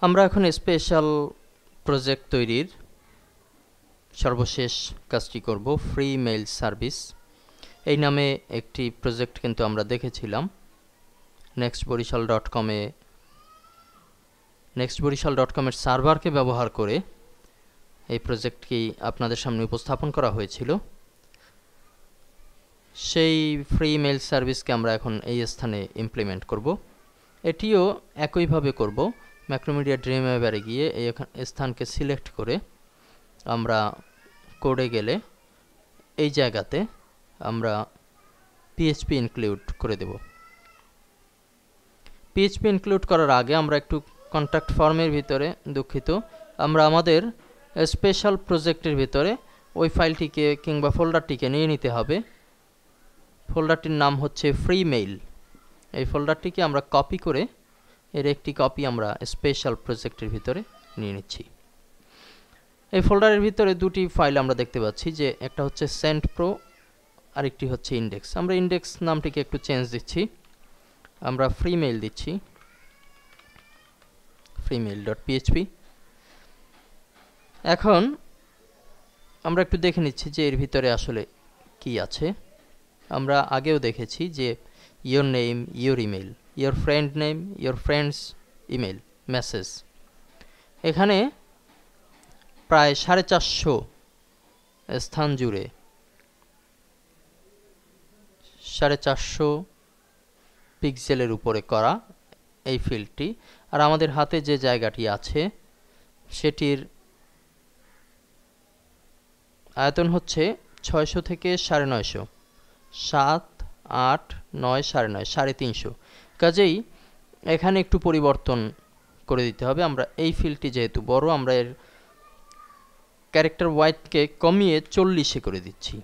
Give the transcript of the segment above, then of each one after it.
আমরা এখন special project তৈরির সর্বশেষ কাজটি করব। ফ্রি মেইল সার্ভিস এই নামে একটি প্রজেক্ট কিন্তু আমরা দেখেছিলাম nextboriশাল.com-এ। nextboriশাল.com-এর সার্ভারকে ব্যবহার করে এই প্রজেক্টটি আপনাদের সামনে উপস্থাপন করা হয়েছিল। সেই ফ্রি মেইল সার্ভিসকে আমরা এখন এই স্থানে ইমপ্লিমেন্ট করব। এটিও একইভাবে করব। ম্যাক্রোমিডিয়া ড্রিমওয়েভারে গিয়ে এই স্থানকে সিলেক্ট করে আমরা কোডে গেলে এই জায়গাতে আমরা পিএইচপি ইনক্লুড করে দেব। পিএইচপি ইনক্লুড করার আগে আমরা একটু কন্ট্যাক্ট ফর্মের ভিতরে, দুঃখিত, আমরা আমাদের স্পেশাল প্রজেক্টের ভিতরে ওই ফাইলটিকে কিংবা ফোল্ডারটিকে নিয়ে নিতে হবে। ফোল্ডারটির নাম হচ্ছে ফ্রি মেইল। এই ফোল্ডারটিকে আমরা কপি করে এর একটি কপি আমরা স্পেশাল প্রজেক্টের ভিতরে নিয়ে নিচ্ছি। এই ফোল্ডারের ভিতরে দুটি ফাইল আমরা দেখতে পাচ্ছি, যে একটা হচ্ছে সেন্ট প্রো আর একটি হচ্ছে ইন্ডেক্স। আমরা ইন্ডেক্স নামটিকে একটু চেঞ্জ দিচ্ছি, আমরা ফ্রি মেইল দিচ্ছি, freemail.php। এখন আমরা একটু দেখে নিচ্ছি যে এর ভিতরে আসলে কি আছে। আমরা আগেও দেখেছি যে your name, your email, your friend name, your friend's email, message। এখানে প্রায় 450 স্থান জুড়ে 450 পিক্সেলের উপরে করা এই ফিল্ডটি। আর আমাদের হাতে যে জায়গাটি আছে সেটির আয়তন হচ্ছে 600 থেকে 950, 7, 8, 9, 9.5, 350। কাজেই এখানে একটু পরিবর্তন করে দিতে হবে। আমরা এই ফিল্ডটি যেহেতু বড়, আমরা এর ক্যারেক্টার ওয়াইডকে কমিয়ে 40-এ করে দিচ্ছি।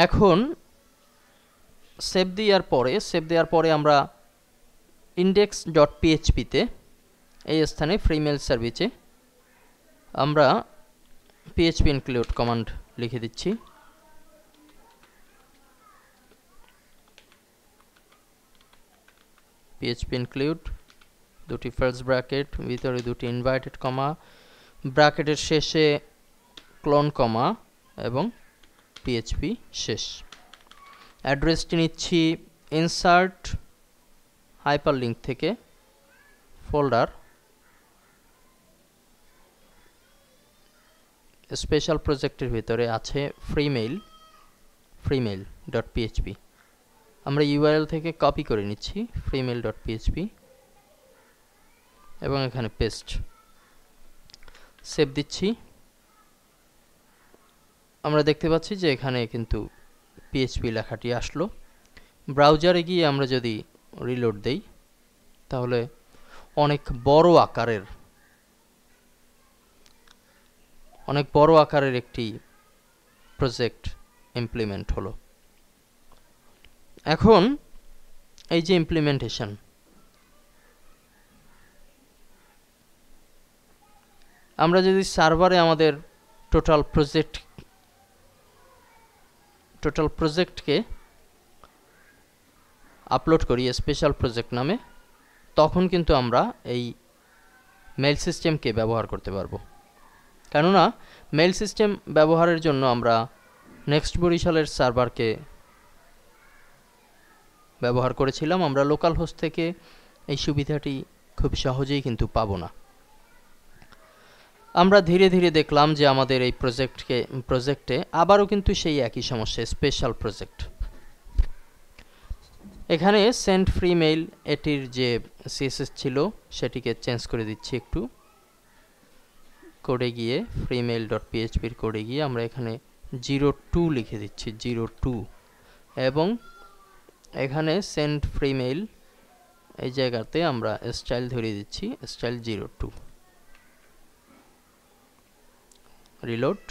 এখন সেভ দেওয়ার পরে আমরা index.php-তে এই স্থানে ফ্রি মেইল সার্ভিসে আমরা php include কমান্ড লিখে দিচ্ছি। php include দুটি ফার্স্ট ব্র্যাকেট, ভিতরে দুটি ইনভার্টেড কমা, ব্র্যাকেটের শেষে ক্লোন কমা এবং php শেষ। অ্যাড্রেসটি নিচ্ছি ইনসার্ট হাইপারলিংক থেকে, ফোল্ডার স্পেশাল প্রজেক্টের ভিতরে আছে freemail.php। আমরা ইউআরএল থেকে কপি করে নিচ্ছি freemail.php এবং এখানে পেস্ট, সেভ দিচ্ছি। আমরা দেখতে পাচ্ছি যে এখানে কিন্তু পিএইচপি লেখাটি আসলো। ব্রাউজারে গিয়ে আমরা যদি রিলোড দেই তাহলে অনেক বড় আকারের একটি প্রজেক্ট ইমপ্লিমেন্ট হলো। এখন এই যে ইমপ্লিমেন্টেশন, আমরা যদি সার্ভারে আমাদের টোটাল প্রজেক্টকে আপলোড করি স্পেশাল প্রজেক্ট নামে, তখন কিন্তু আমরা এই মেইল সিস্টেমকে ব্যবহার করতে পারবো। কেননা মেইল সিস্টেম ব্যবহারের জন্য আমরা নেক্সট বরিশালের সার্ভারকে ব্যবহার করেছিলাম। আমরা লোকাল হোস্ট থেকে এই সুবিধাটি খুব সহজেই কিন্তু পাবো না। আমরা ধীরে ধীরে দেখলাম যে আমাদের এই প্রজেক্টে আবারও কিন্তু সেই একই সমস্যা, স্পেশাল প্রজেক্ট। এখানে সেন্ড ফ্রি মেইল এটির যে সিএসএস ছিল সেটিকে চেঞ্জ করে দিচ্ছি একটু। কোডে গিয়ে freemail.php-র কোডে গিয়ে আমরা এখানে 02 লিখে দিচ্ছি, 02, এবং এখানে সেন্ড ফ্রি মেইল এই জায়গাতে আমরা স্টাইল ধরিয়ে দিচ্ছি, স্টাইল 02। রিলোড।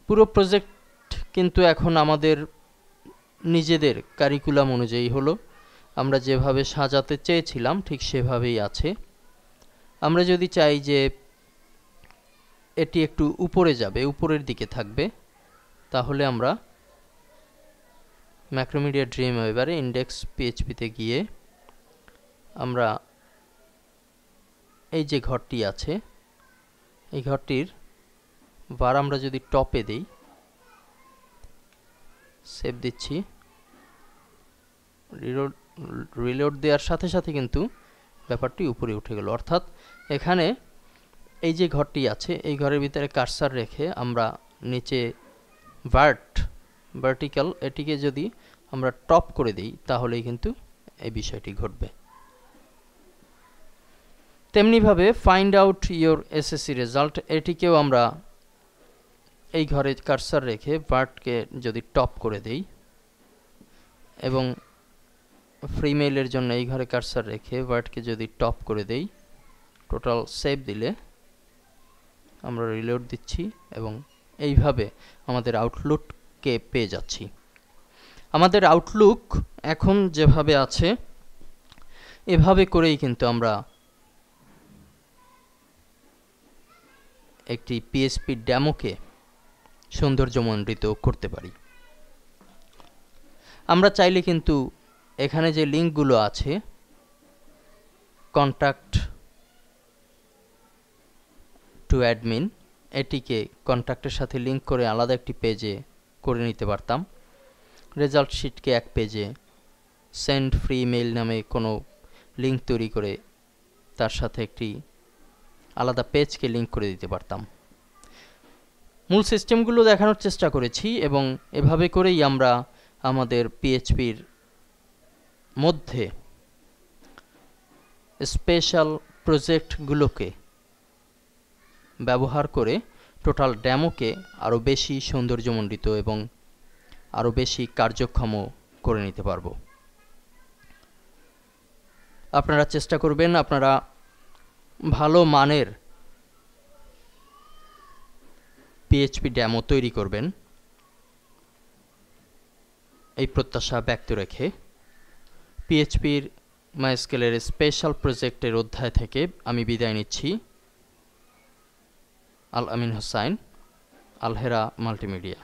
পুরো প্রজেক্ট কিন্তু এখন আমাদের নিজেদের কারিকুলাম অনুযায়ী হলো। আমরা যেভাবে সাজাতে চেয়েছিলাম ঠিক সেভাবেই আছে। আমরা যদি চাই যে এটি একটু উপরে যাবে, উপরের দিকে থাকবে, তাহলে আমরা ম্যাক্রোমিডিয়া ড্রিমওয়েভারে index.php-তে গিয়ে আমরা এই যে ঘরটি আছে এই ঘরটির বার আমরা যদি টপে দেই, সেভ দিচ্ছি, রিলোড দেওয়ার সাথে সাথে কিন্তু ব্যাপারটি উপরে উঠে গেল। অর্থাৎ এখানে এই যে ঘরটি আছে এই ঘরের ভিতরে কার্সার রেখে আমরা নিচে ভার্টিক্যাল এটিকে যদি আমরা টপ করে দিই তাহলেই কিন্তু এই বিষয়টি ঘটবে। তেমনিভাবে find out your SSC result, এটিকেও আমরা এই ঘরে কার্সার রেখে ভার্টকে যদি টপ করে দেই এবং ফ্রি মেইলের জন্য এই ঘরে কার্সার রেখে ভার্টকে যদি টপ করে দেই, টোটাল সেভ দিলে আমরা রিলোড দিচ্ছি এবং এইভাবে আমাদের আউটলুককে পেয়ে যাচ্ছি। আমাদের আউটলুক এখন যেভাবে আছে এভাবে করেই কিন্তু আমরা একটি পিএইচপি ডেমোকে সৌন্দর্যমণ্ডিত করতে পারি। আমরা চাইলে কিন্তু এখানে যে লিঙ্কগুলো আছে কন্ট্যাক্ট টু অ্যাডমিন, এটিকে কন্ট্যাক্টের সাথে লিঙ্ক করে আলাদা একটি পেজে করে নিতে পারতাম। রেজাল্ট শিটকে এক পেজে, সেন্ড ফ্রি মেইল নামে কোনো লিঙ্ক তৈরি করে তার সাথে একটি আলাদা পেজকে লিঙ্ক করে দিতে পারতাম। মূল সিস্টেমগুলো দেখানোর চেষ্টা করেছি এবং এভাবে করেই আমরা আমাদের পিএইচপির মধ্যে স্পেশাল প্রজেক্টগুলোকে ব্যবহার করে টোটাল ডেমোকে আরও বেশি সৌন্দর্যমণ্ডিত এবং আরও বেশি কার্যক্ষম করে নিতে পারব। আপনারা চেষ্টা করবেন আপনারা ভালো মানের পিএইচপি ডেমো তৈরি করবেন, এই প্রত্যাশা ব্যক্ত রেখে পিএইচপির মাইস্কেলের স্পেশাল প্রজেক্টের অধ্যায় থেকে আমি বিদায় নিচ্ছি। আল আমিন হোসাইন, আলহেরা মাল্টিমিডিয়া।